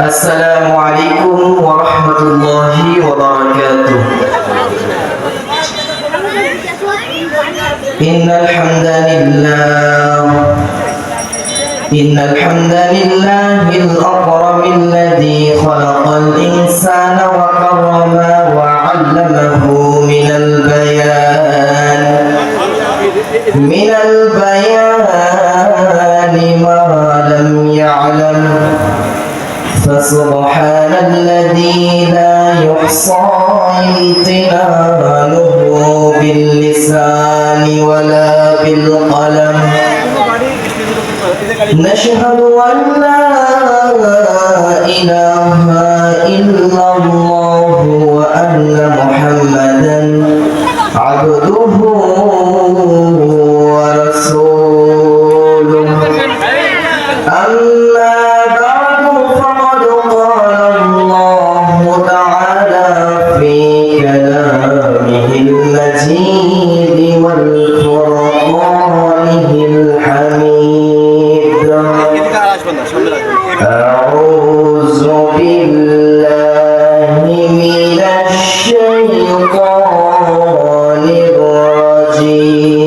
السلام عليكم ورحمة الله وبركاته. إن الحمد لله الأكرم الذي خلق الإنسان وكرمه وعلمه من البيان ما لم يعلم، فسبحان الذي لا يحصى امتنانه باللسان ولا بالقلم. نشهد أن لا إله إلا الله وأن محمدا عبده ورسوله. أما بعد فقد قال الله تعالى في كلامه المجيد والفرقانه الحميد. أعوذ بالله من الشيطان الرجيم.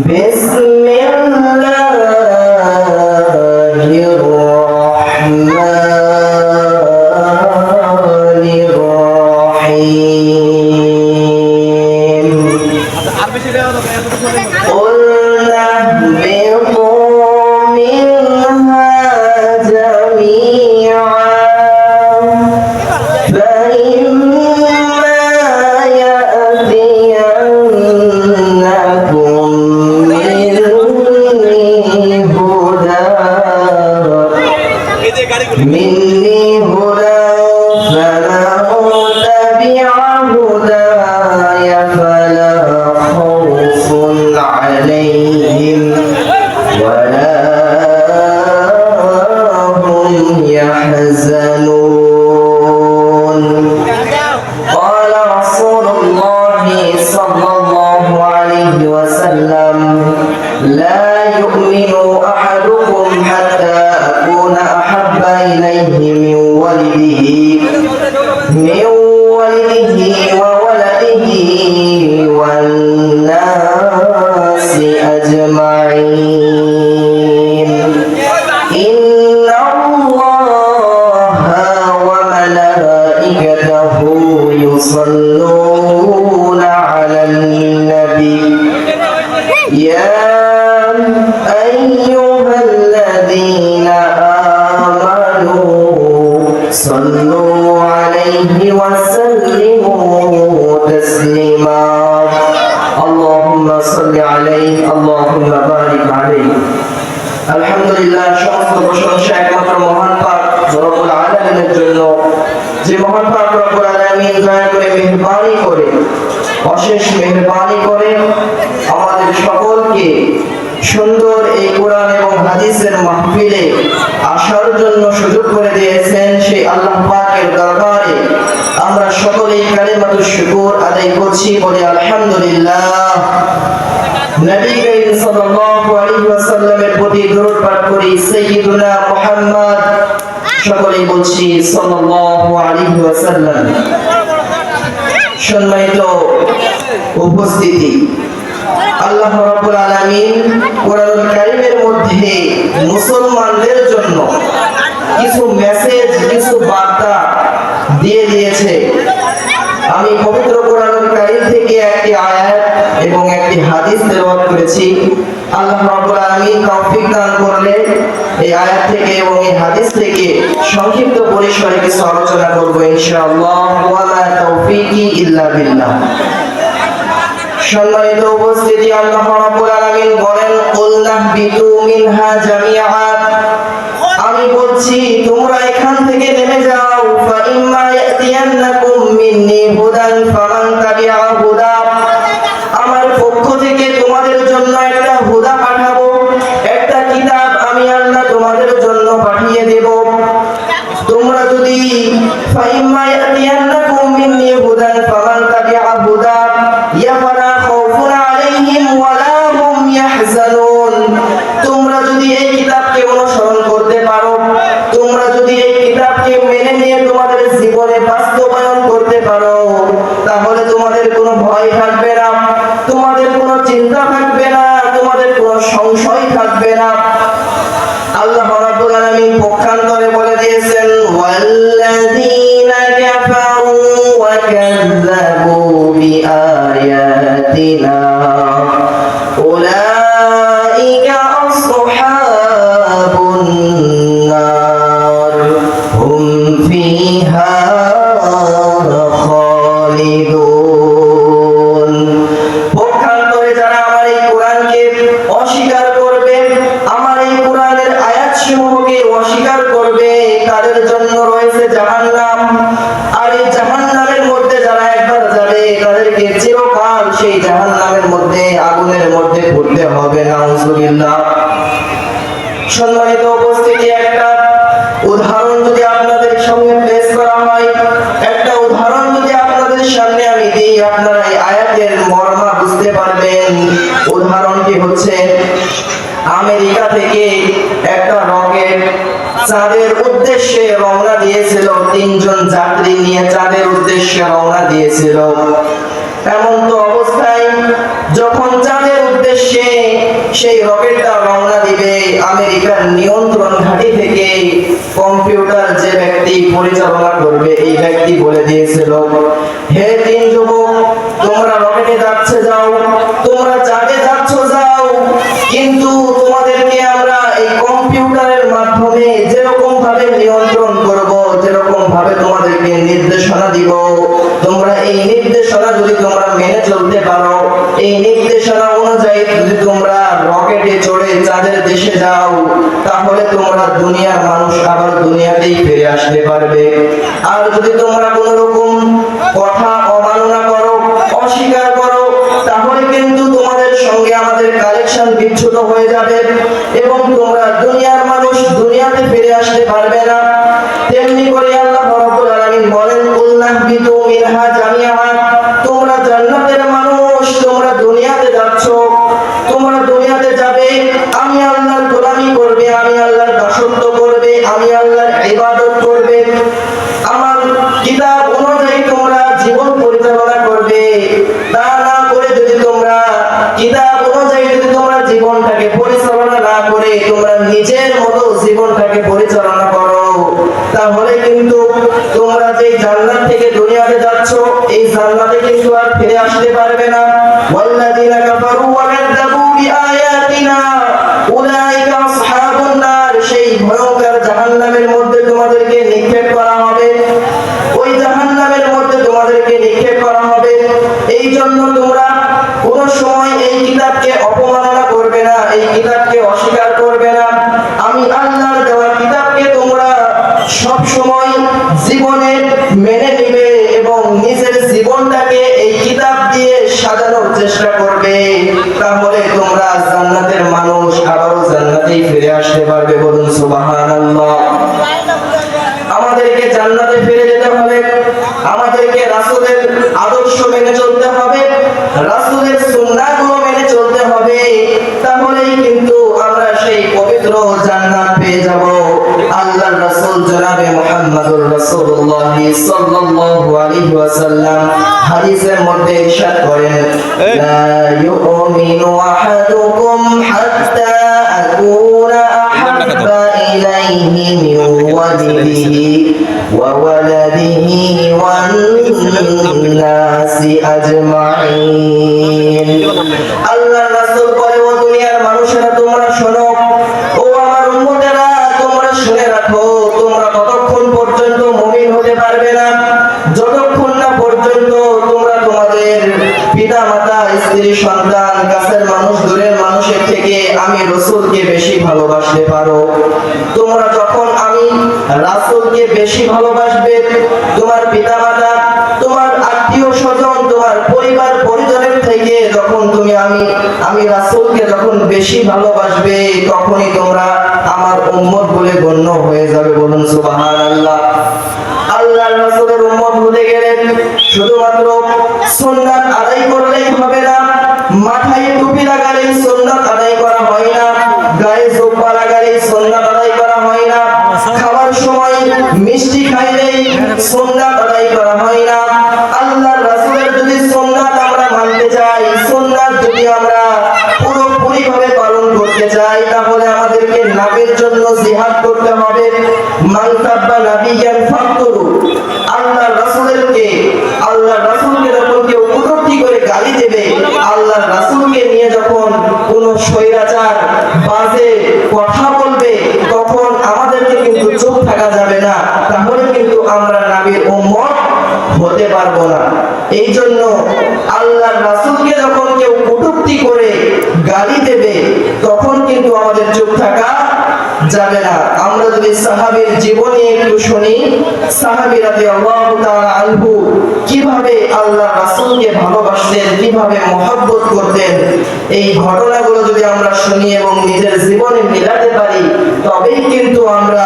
بسم الله الرحمن الرحيم. قلنا اهبطوا منها جميعا، فإما يأتينكم مني هدى فمن تبع هداي فلا خوف عليهم ولا هم يحزنون. قال رسول الله صلى الله عليه وسلم: لا يؤمن أحدكم حتى أكون أحب إليه من ولده وولده والناس أجمعين. إن الله وملائكته يصلون على النبي يا أيها الذين آمنوا صلوا عليه وسلموا تسليما. اللهم صل عليه اللهم بارك عليه. আলহামদুলিল্লাহ, সমস্ত প্রশংসা একমাত্র মহান পাক রব্বুল আলামিনের জন্য, যে মহান পাক রব্বুল আলামিন দয়া করে মেহেরবানি করে অশেষ মেহেরবানি করে আমাদের সকলকে সুন্দর এই কোরআন এবং হাদিসের মাহফিলে আসার জন্য সুযোগ করে দিয়েছেন। সেই আল্লাহ পাকের দরবারে আমরা সকলেই কালিমাতুশ শুকর আদায় করছি, বলি আলহামদুলিল্লাহ। নবী করিম সাল্লাল্লাহু আলাইহি ওয়াসাল্লামের প্রতি দরুদ পাঠ করি, সাইয়্যিদুনা মুহাম্মদ, সকলেই বলছি সাল্লাল্লাহু আলাইহি ওয়াসাল্লাম। সম্মানিত উপস্থিতি, আল্লাহ রাব্বুল আলামিন কোরআনুল কারীমের মধ্যে মুসলমানদের জন্য কিছু মেসেজ, কিছু বার্তা দিয়ে দিয়েছে। আমি পবিত্র কোরআনুল কারীম থেকে একটি আয়াত এবং একটি হাদিস তেলাওয়াত করেছি। আল্লাহ রাব্বুল আলামিন তৌফিক দান করলে এই আয়াত থেকে এবং এই হাদিস থেকে সংক্ষিপ্ত পরিসরে কিছু আলোচনা করব ইনশাআল্লাহ। ওয়া মা তৌফিকি ইল্লা বিল্লাহ। সম্মানিত উপস্থিতি, আল্লাহ রাব্বুল আলামিন বলেন, কুলনা বিতু মিনহা জামিআ, আমি বলছি তোমরা এখান থেকে নেমে যাও। ফাইম্মা ইয়াতিয়ান্নাকুম মিন্নি হুদান ফামান তাবিআ হুদা, আমার পক্ষ থেকে তোমাদের জন্য একটা হুদা পাঠাবো, একটা কিতাব আমি আল্লাহ তোমাদের জন্য পাঠিয়ে দেব। তোমরা যদি ফাইম্মা ইয়াতিয়ান্নাকুম মিন্নি হুদান ফামান তাবিআ হুদা ইয়াফালা খাউফুন আলাইহিম ওয়ালা হুম ইয়াহজানুন, তোমরা যদি এই কিতাবকে রবকে অস্বীকার করবে তাদের জন্য রয়েছে জাহান্নাম। আর এই জাহান্নামের মধ্যে যারা একবার যাবে তাদেরকে চিরকাল সেই জাহান্নামের মধ্যে আগুনের মধ্যে পড়তে হবে। নাউজুবিল্লাহ। সম্মানিত উপস্থিতি, একটা উদাহরণ যদি আপনাদের সামনে পেশ করা হয়, একটা উদাহরণ যদি আপনাদের সামনে আমি দিই, আপনারা এই আয়াতের মর্ম বুঝতে পারবেন। উদাহরণটি হচ্ছে আমেরিকা থেকে একটা রকেট চাঁদের উদ্দেশ্যে রওনা দিয়েছিল। 3 জন যাত্রী নিয়ে চাঁদের উদ্দেশ্যে রওনা দিয়েছিল। এমন তো অবস্থায় যখন চাঁদের উদ্দেশ্যে সেই রকেটটা রওনা দিবে, আমেরিকার নিয়ন্ত্রণ ঘাঁটি থেকে কম্পিউটার যে ব্যক্তি পরিচালনা করবে এই ব্যক্তি বলে দিয়েছিল, হে 3 যুবক, তোমরা রকেটে যাচ্ছে যাও, তোমরা চাঁদে যাচ্ছ যাও, কিন্তু তোমাদেরকে আমরা এই কম্পিউটারের মাধ্যমে যেরকম ভাবে নিয়ন্ত্রণ করব, যেরকম ভাবে তোমাদেরকে নির্দেশনা দিব, তোমরা এই নির্দেশনা যদি তোমরা মেনে চলতে পারো, এই নির্দেশনা অনুযায়ী যদি তোমরা রকেটে চড়ে চাঁদের দেশে যাও, তাহলে তোমরা দুনিয়ার মানুষ আবার দুনিয়াতেই ফিরে আসতে পারবে। আর যদি তোমরা কোন রকম কথা অমাননা করো, অস্বীকার করো, তাহলে কিন্তু তোমাদের সঙ্গে আমাদের কালেকশন বিচ্যুত হয়ে যাবে এবং তোমরা দুনিয়ার মানুষ দুনিয়াতে ফিরে আসতে পারবে না। তেমনি করে আল্লাহ রাব্বুল আলামিন বলেন, কুল্লাহবিতু মিনহা জামিআ, তোমরা জান্নাতের মানুষ, তোমরা দুনিয়াতে যাচ্ছ, তোমরা দুনিয়াতে যাবে, আমি আল্লাহর গোলামি করবে, আমি আল্লাহর দাসত্ব করবে, আমি আল্লাহর ইবাদত করবে, আমার কিতাব অনুযায়ী তোমরা জীবন পরিচালনা করবে। তা না করে যদি তোমরা কিতাব অনুযায়ী যদি তোমরা জীবনটাকে পরিচালনা না করে তোমরা নিজের মতো জীবনটাকে পরিচালনা করো, তাহলে কিন্তু তোমরা যে জান্নাত থেকে দুনিয়াতে যাচ্ছ এই জান্নাতে কিন্তু আর ফিরে আসতে পারবে না। ওয়াল্লাযিনা কাফারু ওয়া কাযযাবু বিআয়াতিনা উলাইকা আসহাবুন নার, সেই ভয়ঙ্কর জাহান্নামের মধ্যে তোমাদেরকে নিক্ষেপ করা হবে, ওই জাহান্নামের মধ্যে তোমাদেরকে নিক্ষেপ করা হবে। এই জন্য তোমরা কোন সময় এই কিতাবকে অপমাননা করবে না, এই কিতাবকে অস্বীকার করবে না। আমি আল্লাহর দেওয়া কিতাবকে তোমরা সব সময় জীবনে মেনে নিবে এবং নিজের জীবনটাকে এই কিতাব দিয়ে সাজানোর চেষ্টা করবে, তাহলে তোমরা জান্নাতের মানুষ আবারও জান্নাতেই ফিরে আসতে পারবে। বলুন সুবহানাল্লাহ। আমাদেরকে জান্নাতে ফিরে যেতে হবে, আমাদেরকে রাসূলের আদর্শ মেনে চলতে হবে, রাসূলের সুন্নাহগুলো মেনে চলতে হবে, তাহলেই কিন্তু আমরা সেই পবিত্র জান্নাত পেয়ে যাব। আল্লাহর রাসূল জনাবে মুহাম্মদুর রাসূলুল্লাহ সাল্লাল্লাহু আলাইহি ওয়াসাল্লাম হাদিসের মধ্যে ইরশাদ করেন, লা ইউমিনু আহাদুকুম হাত্তা আকুনা আহাব্বা ইলাইহি মিন ওয়ালিদিহি ওয়া ওয়ালাদিহি ওয়ান নাসি আজমাইন। আল্লাহর রাসূল বলে, ও দুনিয়ার মানুষেরা তোমরা শোনো, ও আমার উম্মতেরা তোমরা শুনে রাখো, তোমরা ততক্ষণ পর্যন্ত মুমিন হতে পারবে না যতক্ষণ না পর্যন্ত তোমরা তোমাদের পিতা মাতা, স্ত্রী, সন্তান, কাছের মানুষ, দূরের মানুষের থেকে আমি রাসূলকে বেশি ভালোবাসতে পারো। তোমরা যখন আমি রাসূলকে বেশি ভালোবাসবে, তোমার পিতা মাতা, তোমার আত্মীয় স্বজন, তোমার পরিবার পরিজনের থেকে যখন তুমি আমি রাসূলকে যখন বেশি ভালোবাসবে, তখনই তোমরা আমার উম্মত বলে গণ্য হয়ে যাবে। বলুন সুবহানাল্লাহ। আল্লাহর রাসূলের উম্মত হতে গেলে শুধুমাত্র সুন্নাত আদায় করলেই হবে না, মাথায় টুপি লাগালেই সুন্নাত আদায় করা হয় না, গায়ে জুব্বা লাগালেই সুন্নাত আদায় করা হয় না, খাওয়ার সময় মিষ্টি খাইলেই সুন্নাত আদায় করা হয় না। আল্লাহর রাসূলের যদি সুন্নাত আমরা মানতে চাই, সুন্নাত যদি আমরা পুরোপুরি ভাবে পালন করতে চাই, তাহলে আমাদেরকে নবীর জন্য জিহাদ করতে হবে। মান সাব্বা নাবিয়ান ফাকতুলু, আল্লাহর রাসূলকে যখন কেউ কটূক্তি করে গালি দেবে, আল্লাহর রাসূলকে নিয়ে যখন কোন স্বৈরাচার বাজে কথা বলবে, তখন আমাদেরকে কিন্তু চুপ থাকা যাবে না, তাহলে কিন্তু আমরা নবীর উম্মত হতে পারবো না। এই জন্য আল্লাহর রাসূলকে যখন কেউ কটূক্তি করে গালি দেবে, তখন কিন্তু আমাদের চুপ থাকা যাবে না। আমরা যদি সাহাবীর জীবনী একটু শুনি, সাহাবী রাদিয়াল্লাহু তাআলা আনহু কিভাবে আল্লাহ রাসূলকে ভালোবাসতেন, কিভাবে মহব্বত করতেন, এই ঘটনাগুলো যদি আমরা শুনি এবং নিজের জীবনে মেলাতে পারি, তবেই কিন্তু আমরা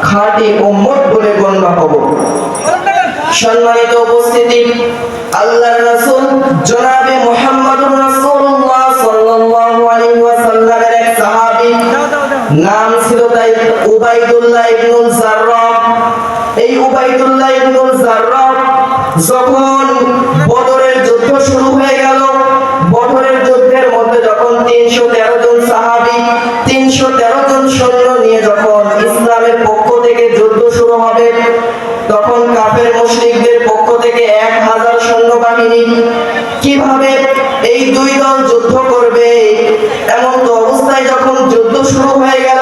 খাঁটি উম্মত বলে গণ্য হব। সম্মানিত উপস্থিতি, আল্লাহর রাসূল জনাবে মুহাম্মদুর রাসূলুল্লাহ সাল্লাল্লাহু আলাইহি ওয়াসাল্লামের এক সাহাবী, নাম ছিল তাই উবাইদুল্লাহ ইবনুল জাররাহ। এই উবাইদুল্লাহ ইবনুল জাররাহ যখন বদরের যুদ্ধ শুরু হয়ে গেল, বদরের যুদ্ধের মধ্যে যখন 313 জন সাহাবী 313 জন সৈন্য নিয়ে যখন ইসলামের পক্ষ থেকে যুদ্ধ শুরু হবে, তখন কাফের মুশরিকদের পক্ষ থেকে 1000 সৈন্যবাহিনী। কিভাবে এই দুই দল যুদ্ধ করবে, এমন তো অবস্থায় যখন যুদ্ধ শুরু হয়ে গেল,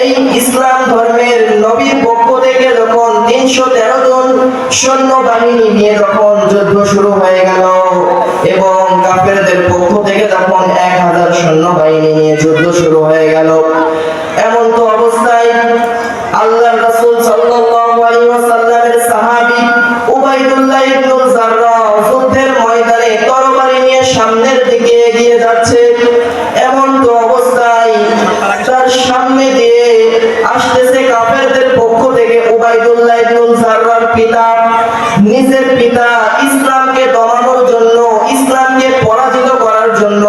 এই ইসলাম ধর্মের নবীর পক্ষ থেকে যখন 313 জন সৈন্যবাহিনী নিয়ে যখন যুদ্ধ শুরু হয়ে গেল এবং কাফেরদের পক্ষ থেকে যখন 1000 সৈন্যবাহিনী নিয়ে যুদ্ধ শুরু হয়ে গেল, এমন তো অবস্থায় আল্লাহর রাসূল সাল্লাল্লাহু আলাইহি ওয়াসাল্লামের সাহাবী উবাইদুল্লাহ ইবনুল জাররাহ যুদ্ধের ময়দানে তরবারি নিয়ে সামনের দিকে এগিয়ে যাচ্ছে। এমন তো অবস্থায় তার সামনে দিয়ে আসতেছে কাফেরদের পক্ষ থেকে উবাইদুল্লাহ ইবনুল জাররাহর পিতা, নিজের পিতা ইসলামকে দমানোর জন্য, ইসলামকে পরাজিত করার জন্য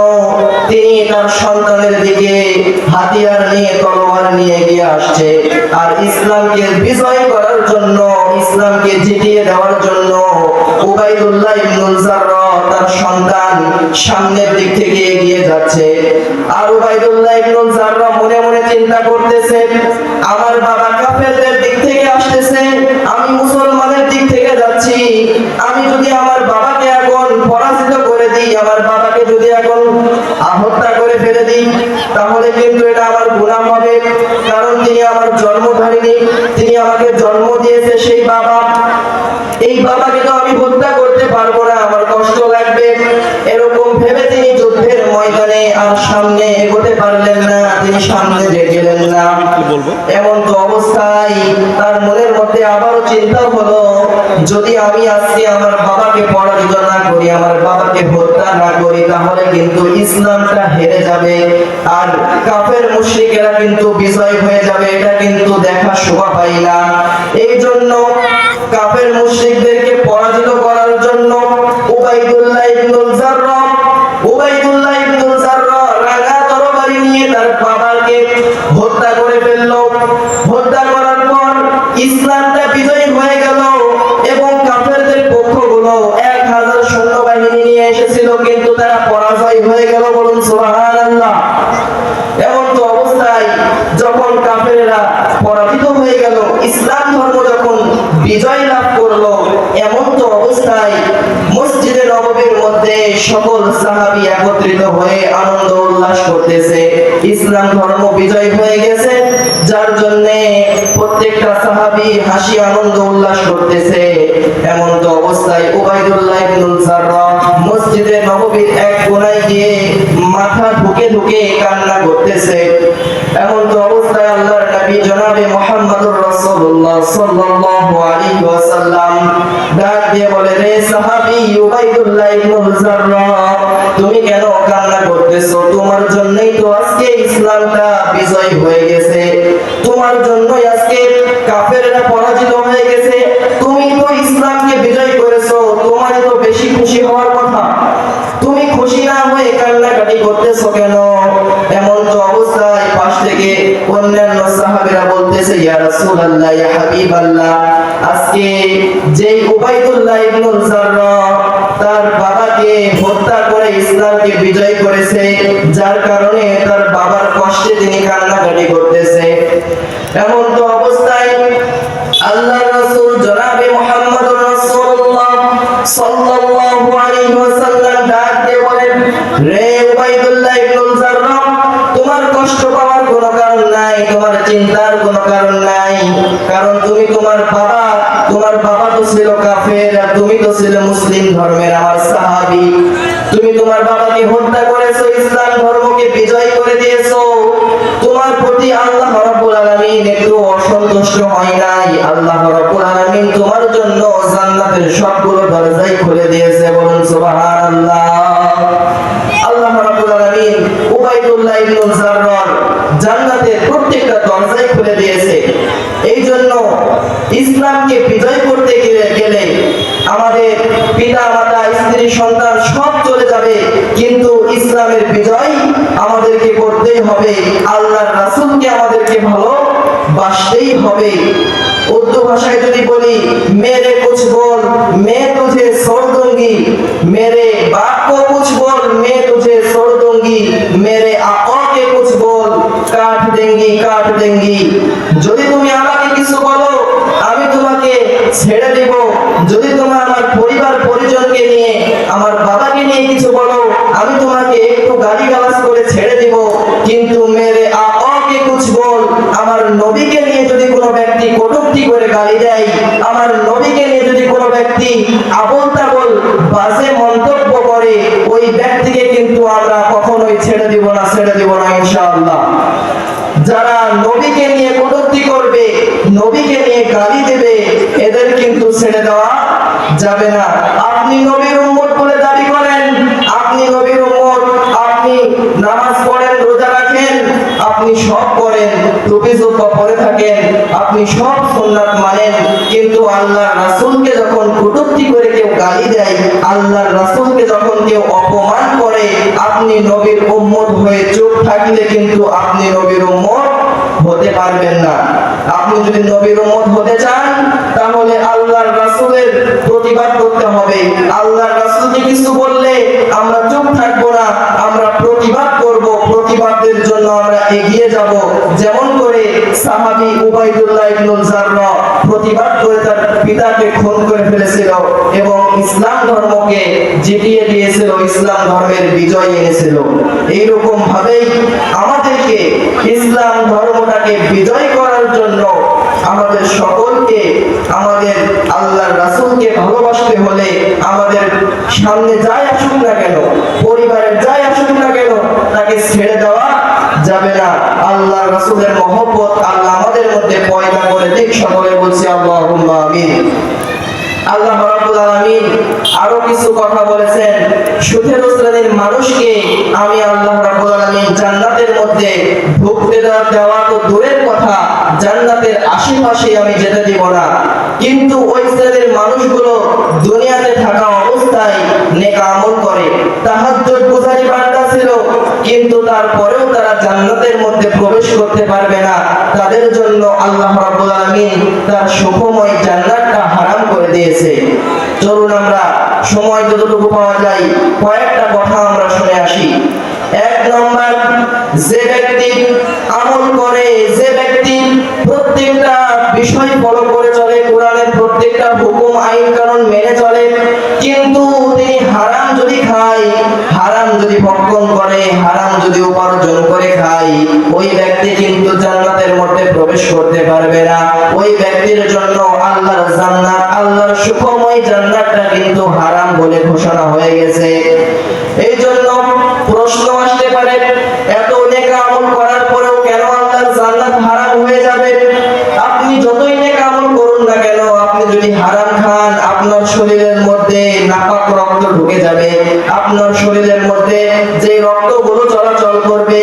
তিনি তার সন্তানের দিকে হাতিয়ার নিয়ে, তলোয়ার নিয়ে এগিয়ে আসছে। আর ইসলামকে বিজয় করার জন্য, ইসলামকে জিতিয়ে দেওয়ার জন্য উবাইদুল্লাহ ইবনুল জাররাহ তার সন্তান সামনের দিক থেকে এগিয়ে যাচ্ছে। আর উবাইদুল্লাহ ইবনুল জাররাহ মনে মনে চিন্তা করতেছে, আমার বাবা কাফেরদের দিক থেকে আসতেছে, আমি মুসলমানের দিক থেকে যাচ্ছি। আমি যদি আমার বাবাকে এখন পরাজিত করে দিই, আমার বাবাকে যদি এখন হত্যা করে ফেলে দিই, তাহলে কিন্তু এটা আমার গুনাহ হবে। কারণ তিনি আমার জন্মধারিণী, তিনি আমাকে জন্ম দিয়েছে সেই বাবা, এই বাবাকে তো আমি হত্যা করতে পারবো না, আমার কষ্ট লাগবে। এরকম ভেবে তিনি যুদ্ধের ময়দানে আর সামনে এগোতে পারলেন না, তিনি সামনে গেলেন না। এমন তো অবস্থায় তার মনের মধ্যে আবারও চিন্তা হলো, যদি আমি আজকে আমার বাবাকে পরাজিত না করি, আমার বাবাকে হত্যা না করি, তাহলে কিন্তু ইসলামটা হেরে যাবে আর কাফের মুশরিকেরা কিন্তু বিজয় হয়ে যাবে। এটা কিন্তু দেখা শোভা পাই না। এই জন্য কাফের মুশরিকদেরকে পরাজিত করার জন্য উবাইদুল্লাহ ইবনুল জাররাহ রাঙা তরবারি নিয়ে তার বাবাকে হত্যা করে ফেলল। হত্যা করার পর ইসলামটা বিজয়ী হয়ে গেল এবং কাফেরদের পক্ষগুলো 1000 সৈন্যবাহিনী নিয়ে এসেছিল, কিন্তু তারা পরাজয় হয়ে গেল। বলুন সুবহানাল্লাহ। এমন তো অবস্থায় যখন কাফেররা পরাজিত হয়ে গেল, ইসলাম ধর্ম যখন বিজয় লাভ করলো, এমন তো অবস্থায় মসজিদে নববীর মধ্যে সকল সাহাবী একত্রিত হয়ে আনন্দ উল্লাস করতেছে। ইসলাম ধর্ম বিজয় হয়ে গেছে, যার জন্য প্রত্যেকটা সাহাবী হাসি আনন্দ উল্লাস করতেছে। এমন তো অবস্থায় উবাইদুল্লাহ ইবনুল জাররাহ মসজিদে নববীর এক কোণায় গিয়ে মাথা ঢুকে ঢুকে কান্না করতেছে। এমন তো অবস্থায় আল্লাহর নবী জনাবে মুহাম্মদুর রাসূলুল্লাহ সাল্লাল্লাহু আলাইহি ওয়াসাল্লাম ডাক দিয়ে বলে, রে সাহাবী উবাইদুল্লাহ ইবনুল জাররাহ, তুমি কেন কান্না করতেছো? তোমার জন্যই তো আজকে ইসলামটা বিজয় হয়ে গেছে, তোমার জন্যই আজকে কাফেররা পরাজিত হয়ে গেছে, তুমি তো ইসলামকে বিজয় করেছো, তোমারই তো বেশি খুশি হওয়ার কথা। তুমি খুশি না হয়ে কান্নাকাটি করতেছো কেন? এমন তো অবস্থায় পাশ থেকে অন্যান্য সাহাবীরা বলতেছে, ইয়া রাসূলুল্লাহ, ইয়া হাবিবাল্লাহ, আজকে যেই উবাইদুল্লাহ ইবনুল জাররাহ তার বাবাকে হত্যা করে ইসলামকে বিজয় করেছে, যার কারণে তার বাবার কষ্টে তিনি কান্নাকাটি করতেছে। এমন তো অবস্থায় আল্লাহর রাসূল জনাবে মুহাম্মদুর রাসূলুল্লাহ সাল্লাল্লাহু আলাইহি ওয়াসাল্লাম ডাক দিয়ে বলেন, রে উবাইদুল্লাহ ইবনুল জাররাহ, তোমার কষ্ট পাওয়ার কোনো কারণ নাই, তোমার চিন্তার কোনো কারণ নাই। কারণ তুমি তোমার বাবা তো ছিল কাফের আর তুমি তো ছিলে মুসলিম ধর্মের আমার সাহাবী। তুমি তোমার বাবাকে হত্যা করেছো, ইসলাম ধর্মকে বিজয় করে দিয়েছো। তোমার প্রতি আল্লাহ আলামিন একটু অসন্তুষ্ট হয় নাই। আল্লাহ রাব্বুল আলামিন তোমার জন্য জান্নাতের সবগুলো দরজাই খুলে দিয়েছে, বলুন সুবহানাল্লাহ। আল্লাহ রাব্বুল আলামিন উবাইদুল্লাহ ইবনে জাররার জান্নাতের প্রত্যেকটা দরজাই খুলে দিয়েছে। এই জন্য ইসলামকে বিজয় করতে গেলে আমাদের পিতা মাতা স্ত্রী সন্তান সব চলে যাবে, কিন্তু ইসলামের বিজয় আমাদেরকে করতেই হবে। আল্লাহর রাসূলকে আমাদেরকে ভালোবাসতেই হবে। উর্দু ভাষায় যদি বলি, মেরে কুছ বল मैं तुझे छोड़ दूंगी, मेरे बाप को कुछ बोल मैं तुझे छोड़ दूंगी, मेरे आका के कुछ बोल काट देंगी। যদি তুমি আমাকে কিছু বলো আমি তোমাকে ছেড়ে দেব, যদি তুমি আমার পরিবার পরিজনকে নিয়ে আমার বাবাকে নিয়ে কিছু বলো আমি তোমাকে একটু গালিগালাজ করে ছেড়ে দেব, কিন্তু মেরে আকা কে কুছ বল, আমার নবীকে নিয়ে যদি কোনো ব্যক্তি কটূক্তি করে গালি দেয়, আমার নবীকে নিয়ে যদি কোনো ব্যক্তি আবোল তাবোল বাজে মন্তব্য করে, ওই ব্যক্তিকে কিন্তু আমরা কখনোই ছেড়ে দিব না ইনশাআল্লাহ। যারা নবীকে নিয়ে কটূক্তি করবে, নবীকে নিয়ে গালি দেবে, এদের কিন্তু ছেড়ে দেওয়া যাবে না। আপনি নবীর উম্মত বলে দাবি করেন, আপনি নবীর উম্মত, আপনি নামাজ পড়েন, রোজা রাখেন, আপনি সব করেন, টুপি জুব্বা পরে থাকেন, আপনি সব সুন্নাত মানেন, কিন্তু আল্লাহর রাসূলকে যখন কটূক্তি করে কেউ গালি দেয়, আল্লাহর রাসূলকে যখন কেউ অপমান করে, আপনি নবীর উম্মত হয়ে চুপ থাকলে কিন্তু আপনি নবীর উম্মত হতে পারবেন না। আপনি যদি নবীর উম্মত হতে চান তাহলে আল্লাহর রাসূলের প্রতিবাদ করতে হবে। আল্লাহর রাসূলকে কিছু বললে আমরা চুপ থাকবো না, আমরা প্রতিবাদ করব, প্রতিবাদের জন্য আমরা এগিয়ে যাব। যেমন করে সাহাবী উবাইদুল্লাহ ইবনে জাররাহ প্রতিবাদ করে তার পিতাকে খুন করে ফেলেছিল এবং ইসলাম ধর্মকে জিতিয়ে দিয়েছিল, ইসলাম ধর্মের বিজয় এনেছিল। এইরকম ভাবেই আমাদেরকে ইসলাম ধর্মটাকে বিজয় করার জন্য আমাদের সকলকে আমাদের আল্লাহর রাসূলকে ভালোবাসতে হলে আমাদের সামনে যাই আসুক না কেন, পরিবারের যাই আসুক না কেন, তাকে ছেড়ে দেওয়া যাবে না। আল্লাহর রাসূলের মহব্বত আল্লাহ আমাদের মধ্যে পয়দা করে দিক, সকলে বলছি আল্লাহুম্মা আমিন। আল্লাহ রাব্বুল আলামিন আরো কিছু কথা বলেছেন। 17 শ্রেণীর মানুষকে আমি আল্লাহ রাব্বুল আলামিন জান্নাতের মধ্যে ঢুকতে দেওয়া তো দূরের কথা, জান্নাতের আশেপাশে আমি যেতে দিব না। কিন্তু ওই শ্রেণীর মানুষগুলো দুনিয়াতে থাকা অবস্থায় নেক আমল করে, তাহাজ্জুদ গুজারি বান্দা ছিল, কিন্তু তারপরেও তারা জান্নাতের মধ্যে প্রবেশ করতে পারবে না। তাদের জন্য আল্লাহ রাব্বুল আলামিন তার সুখময় জান্নাতটা হারাম করে দিয়েছে। চলুন আমরা সময় যতটুকু পাওয়া যায় কয়েকটা কথা আমরা শুনে আসি। এক নম্বর, যে ব্যক্তি আমল করে, যে ব্যক্তি প্রত্যেকটা বিষয় ফলো করে চলে, কোরআনের প্রত্যেকটা হুকুম আইন কানুন মেনে চলে, কিন্তু তিনি হারাম যদি খায়, হারাম যদি ভক্ষণ করে, হারাম যদি উপার্জন করে খায়, ওই ব্যক্তি কিন্তু জান্নাতের মধ্যে প্রবেশ করতে পারবে না। ওই ব্যক্তির জন্য আল্লাহর জান্নাত, আল্লাহর সুখময় জান্নাতটা কিন্তু হারাম বলে ঘোষণা হয়ে গেছে। এই জন্য প্রশ্ন আসতে পারে, এত নেক আমল করার পরেও কেন আল্লাহর জান্নাত হারাম হয়ে যাবে? আপনি যতই নেক আমল করুন না কেন, আপনি যদি হারাম খান, আপনার শরীরের মধ্যে নাপাক রক্ত ঢুকে যাবে। আপনার শরীরের মধ্যে যে রক্তগুলো চলাচল করবে,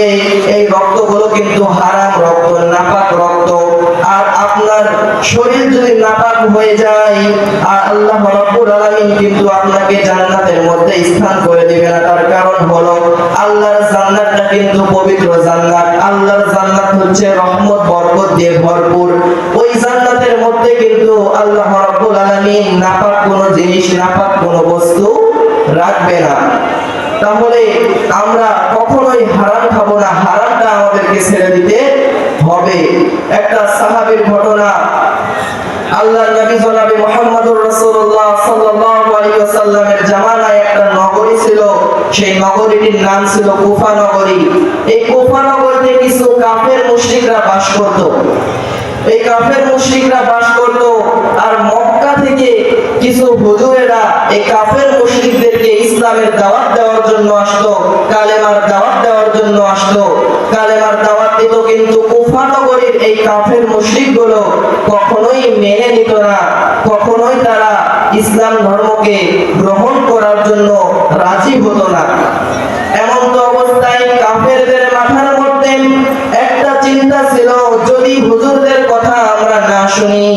এই রক্তগুলো কিন্তু হারাম রক্ত, নাপাক রক্ত। আর আপনার শরীর যদি নাপাক হয়ে যায়, আর আল্লাহ রাব্বুল আলামিন কিন্তু আপনাকে জান্নাতের মধ্যে স্থান করে দিবে না। তার কারণ হলো আল্লাহর জান্নাতটা কিন্তু পবিত্র জান্নাত। আল্লাহর জান্নাত হচ্ছে রহমত বরকত দিয়ে ভরপুর। ওই জান্নাতের মধ্যে কিন্তু আল্লাহ রাব্বুল আলামিন নাপাক কোনো জিনিস, নাপাক কোনো বস্তু রাখবে না। তাহলে আমরা কখনোই হারাম খাবো না, হারামটা আমাদেরকে ছেড়ে দিতে হবে। একটা সাহাবীর ঘটনা, আল্লাহর নবী জনাবে মুহাম্মদুর রাসূলুল্লাহ সাল্লাল্লাহু আলাইহি ওয়াসাল্লামের জামানায় একটা নগরী ছিল, সেই নগরীটির নাম ছিল কুফা নগরী। এই কুফা নগরীতে কিছু কাফের মুশরিকরা বাস করত। এই কাফের মুশরিকরা বাস করত, আর মক্কা থেকে কিছু হুজুরেরা এই কাফের মুশরিকদেরকে ইসলামের দাওয়াত দেওয়ার জন্য আসতো, কালেমার দাওয়াত দেওয়ার জন্য আসতো। কালেমার দাওয়াত দিত, কিন্তু কুফা নগরীর এই কাফের মুশরিকগুলো কখনোই মেনে নিত না, কখনোই তারা ইসলাম ধর্মকে গ্রহণ করার জন্য রাজি হতো না। এমন তো অবস্থায় কাফেরদের মাথার মধ্যে একটা চিন্তা ছিল, যদি হুজুরদের কথা আমরা না শুনি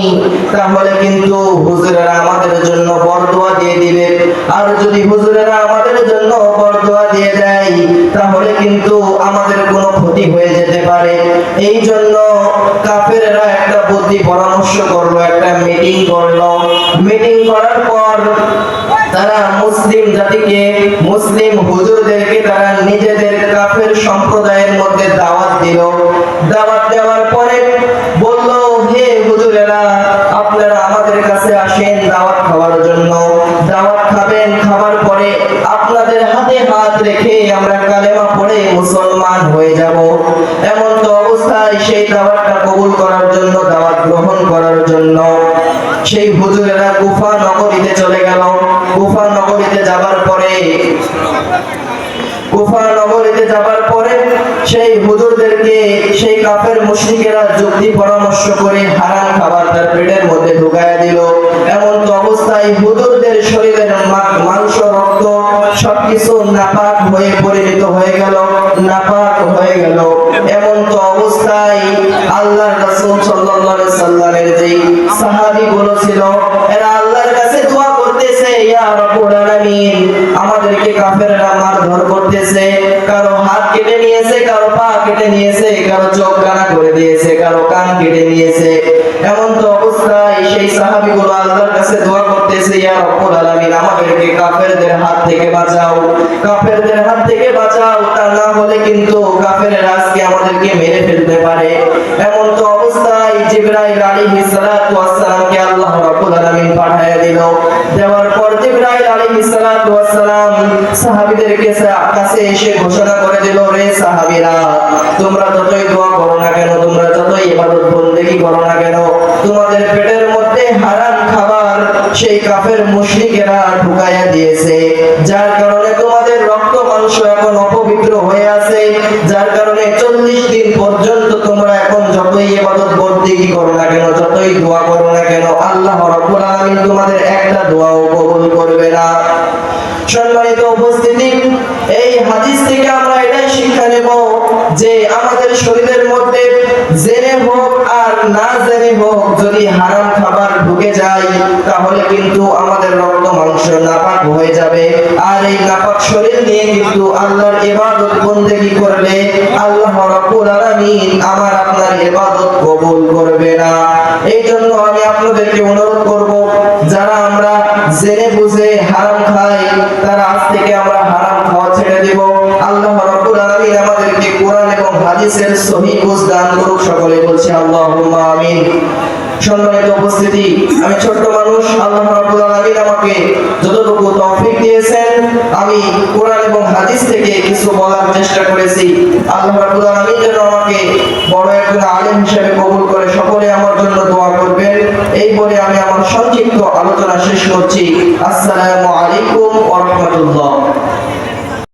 তাহলে কিন্তু হুজুরেরা আমাদের জন্য বরদোয়া দিয়ে দিবে, আর যদি হুজুরেরা আমাদের জন্য বরদোয়া দিয়ে দেয় তাহলে কিন্তু আমাদের কোনো ক্ষতি হয়ে যেতে পারে। এই জন্য কাফেররা একটা বুদ্ধি পরামর্শ করলো, একটা মিটিং করলো। মিটিং করার পর তারা মুসলিম জাতিকে, মুসলিম হুজুরদেরকে তারা নিজেদের কাফের সম্প্রদায়ের মধ্যে দাওয়াত দিল। দাওয়াত দেওয়ার পরে বলল, হে হুজুরেরা, আপনারা আমাদের কাছে আসেন দাওয়াত খাওয়ার জন্য। দাওয়াত খাবেন, খাবার পরে আপনাদের হাতে হাত রেখে আমরা কালেমা পড়ে মুসলমান হয়ে যাব। এমন তো অবস্থায় সেই দাওয়াতটা কবুল করার জন্য, দাওয়াত গ্রহণ করার জন্য সেই হুজুরেরা কুফা নগরীতে চলে গেল। কুফা নগরীতে যাবার পরে সেই হুজুরদেরকে সেই কাফের মুশরিকেরা যুক্তি পরামর্শ করে হারাম খাবার তার পেটের মধ্যে ঢুকায়া দিল। এমন তো অবস্থায় হুজুরদের শরীরের মাংস, রক্ত সবকিছু নাপাক হয়ে পরিণত হয়ে গেল, নাপাক হয়ে গেল। এমন তো অবস্থায় আল্লাহর রাসূল সাল্লাল্লাহু আলাইহি সাল্লামের যে সাহাবীগুলো ছিল, এরা আল্লাহর কাছে দোয়া করতেছে, ইয়া রাব্বুল আলামিন, আমাদেরকে কাফেররা মারধর করতেছে, কারো হাত কেটে নিয়েছে, কারো পা কেটে নিয়েছে, কারো চোখ কানা করে দিয়েছে, কারো কান কেটে নিয়েছে। এমন তো অবস্থায় সেই সাহাবীগুলো আল্লাহর কাছে দোয়া করতেছে, ইয়া রাব্বুল আলামিন, আমাদেরকে কাফেরদের হাত থেকে বাঁচাও, কাফেরদের হাত থেকে বাঁচাও, তা না হলে কিন্তু কাফেররা আজকে আমাদেরকে মেরে ফেলতে পারে। এমন তো অবস্থায় জিবরাইল আলাইহিস সালাতু ওয়াস সালামকে আল্লাহ রাব্বুল আলামিন পাঠিয়ে দিল। দেওয়ার পর জিবরাইল আলাইহিস সালাতু ওয়াস সালাম সাহাবীদের কাছে এসে ঘোষণা করে দিল, রে সাহাবীরা, তোমরা যতই দোয়া করো না কেন, তোমরা যতই ইবাদত বন্দেগী করো না কেন, তোমাদের পেটের মধ্যে হারাম খাবার সেই কাফের মুশরিকেরা ঢুকাইয়া দিয়েছে, যার কারণে তোমাদের রক্ত মাংস এখন অপবিত্র হয়ে আছে, যার কারণে 40 দিন পর্যন্ত তোমরা এখন যতই ইবাদত বন্দেগী করো না কেন, যতই দোয়া করো না কেন, আল্লাহ রাব্বুল আলামিন তোমাদের একটা দোয়াও কবুল করবে না। সম্মানিত উপস্থিতি, এই হাদিস থেকে আমরা এটাই শিক্ষা নেব যে আমাদের শরীরের মধ্যে জেনে হোক আর না জেনে হোক, যদি হারাম খাবার ঢুকে যায় তাহলে কিন্তু আমাদের রক্ত মাংস নাপাক হয়ে যাবে। আর এই নাপাক শরীর নিয়ে কিন্তু আল্লাহর ইবাদত বন্দেগী করলে আল্লাহ রাব্বুল আলামিন আমার আপনার ইবাদত কবুল করবে না। এই জন্য আমি আপনাদেরকে অনুরোধ করব, যারা আমরা জেনে বুঝে হারাম খাই, তারা আজ থেকে আমরা হারাম খাওয়া ছেড়ে দেব। আল্লাহ রাব্বুল আলামিন আমাদেরকে কোরআন এবং হাদিসের সহিহ বুঝ দান করুক। সকলে বলছি আল্লাহুম্মা আমিন। সম্মানিত উপস্থিতি, আমি ছোট্ট মানুষ, আল্লাহ রাব্বুল আলামিন আমাকে যতটুকু তৌফিক দিয়েছেন আমি কোরআন এবং হাদিস থেকে কিছু বলার চেষ্টা করেছি। আল্লাহ রাব্বুল আলামিন যেন আমাকে বড় একজন আলেম হিসেবে কবুল করে সকলে আমার জন্য দোয়া করবেন। এই বলে আমি আমার সংক্ষিপ্ত আলোচনা শেষ করছি। আসসালামু আলাইকুম ওয়া রাহমাতুল্লাহ।